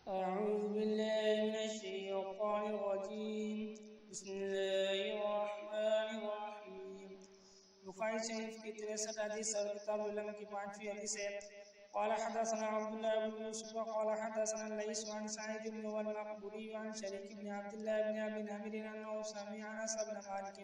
أعوذ بالله من الشيطان الرجيم. بسم الله الرحمن الرحيم. بخاری شریف کی 63 حدیث اور کتاب العلم کی 5ویں حدیث ہے. قال حدثنا عبد الله بن يوسف قال حدثنا الليث عن سعيد بن المقبوري عن شريك بن عبد الله بن ابي نمر انه سمع انس بن مالك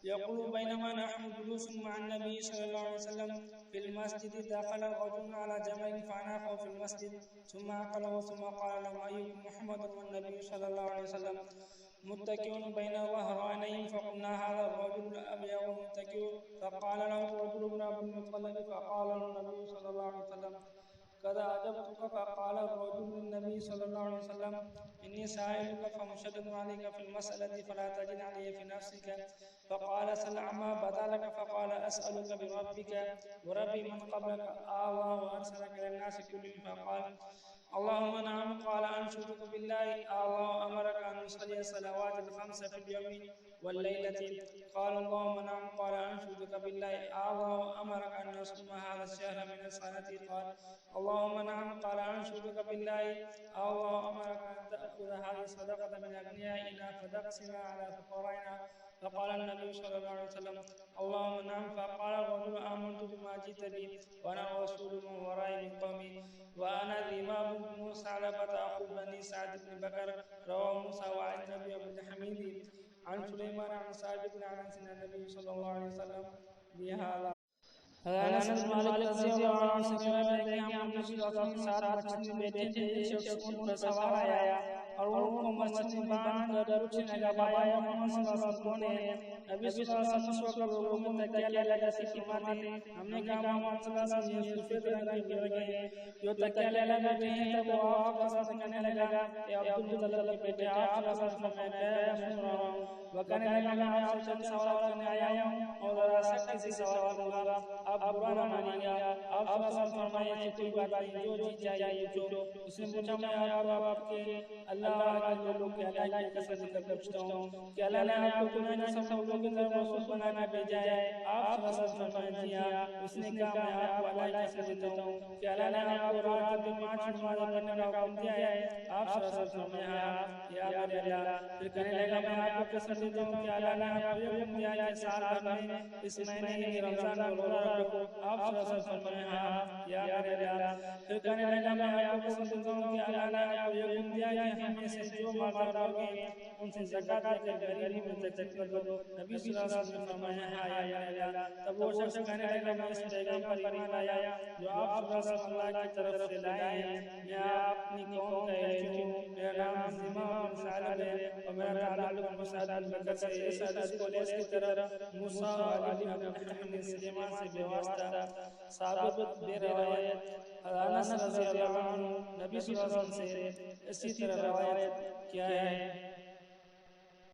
يقول بينما نحن جلوس مع النبي صلى الله عليه وسلم في المسجد دخل رجل على جمل فاناخه في المسجد ثم عقله ثم قال له ايكم محمد والنبي صلى الله عليه وسلم متكئ بين ظهرانيهم فقلنا هذا الرجل الابيض متكئ فقال له الرجل بن عبد المطلب فقال له النبي صلى الله عليه وسلم قد أعجبتك فقال الرجل للنبي صلى الله عليه وسلم إني سائلك فمشدد عليك في المسألة فلا تجد علي في نفسك فقال سل عما بدا لك فقال أسألك بربك وربي من قبلك آوى وأرسلك للناس كلهم فقال اللهم نعم قال أنشدك بالله الله أمرك أن نصلي الصلوات الخمس في اليوم والليلة قال اللهم نعم قال أنشدك بالله الله أمرك أن نصوم هذا الشهر من السنة قال اللهم نعم قال أنشدك بالله الله أمرك أن تأخذ هذه الصدقة من أغنيائنا فتقسمها على فقرائنا فقال النبي صلى الله عليه وسلم اللهم نعم فقال الرجل آمنت بما جئت به وأنا رسول من ورائي من قومي وأنا ذمام بن ثعلبة أخو بني سعد بن بكر رواه موسى وعن النبي بن حميد عن سليمان عن سعد بن أنس النبي صلى الله عليه وسلم بهذا. انس بن مالک رضی اللہ عنہ سے روایت ہے کہ ہم نبی صلی اللہ علیہ وسلم کے ساتھ مسجد میں بیٹھے تھے. ایک شخص ان پر سوار آیا اور ان کو مسجد میں باندھ کر پوچھنے لگا بھائی محمد صلی اللہ علیہ وسلم کون ہے؟ نبی صلی اللہ علیہ وسلم اس وقت لوگوں میں تکیہ لے لگے فرماتے ہم نے کہا محمد صلی اللہ علیہ وسلم یہ سفید رنگ کے مرغے ہیں جو تکیہ لے بیٹھے ہیں. تب وہ آپ صلی اللہ علیہ وسلم کہنے لگا کہ عبدالمطلب کے بیٹے آپ صلی اللہ علیہ وسلم میں سن رہا ہوں. وہ کہنے لگا میں آپ سے چند سوالات کرنے آیا ہوں اور ذرا سختی سے سوال کروں گا آپ برا نہ مانیے گا. آپ صلی اللہ علیہ وسلم فرمائے کہ کوئی بات نہیں جو جی چاہیے پوچھو. اس نے پوچھا میں آپ کے اللہ کے لوگوں کے اللہ کی قسم کر پوچھتا ہوں کہ اللہ نے آپ کو دنیا کے سب لوگوں کی طرف رسول بنا کر بھیجا ہے؟ آپ صلی اللہ علیہ وسلم فرمائے جی ہاں. اس نے کہا میں آپ کو اللہ کی قسم دیتا ہوں کہ اللہ نے آپ کو رات میں 5 نمازیں پڑھنے کا حکم دیا ہے؟ آپ صلی اللہ علیہ وسلم فرمائے ہاں یا میرے اللہ. پھر کہنے لگا میں آپ کو قسم دیتا ہوں کہ اللہ نے آپ کو یہ حکم دیا ہے کہ سال بھر میں اس مہینے یعنی رمضان میں روزہ رکھو. آپ صلی اللہ علیہ وسلم فرمائے ہاں یا میرے اللہ. پھر کہنے لگا میں آپ کو قسم دیتا ہوں کہ اللہ نے آپ کو یہ حکم دیا ہے کہ ہم میں سے جو مالدار لوگ ہیں ان سے زکات لے کر غریبوں میں تقسیم کر دو. نبی صلی اللہ علیہ وسلم نے فرمایا ہاں یا میرے اللہ. تب وہ شخص کہنے لگا میں اس پیغام پر ایمان لایا جو آپ صلی اللہ علیہ وسلم اللہ کی طرف سے لائے ہیں. میں اپنی قوم کا ایلچی ہوں. میرا نام ذمام بن ثعلب ہے اور میرا تعلق بن سعد بن بکر سے. اس حدیث کو اس کی طرح موسیٰ اور علی بن عبد الحمید سلیمان سے بے واسطہ ثابت بے روایت انس رضی اللہ عنہ نبی صلی اللہ علیہ وسلم سے اسی طرح روایت کیا ہے.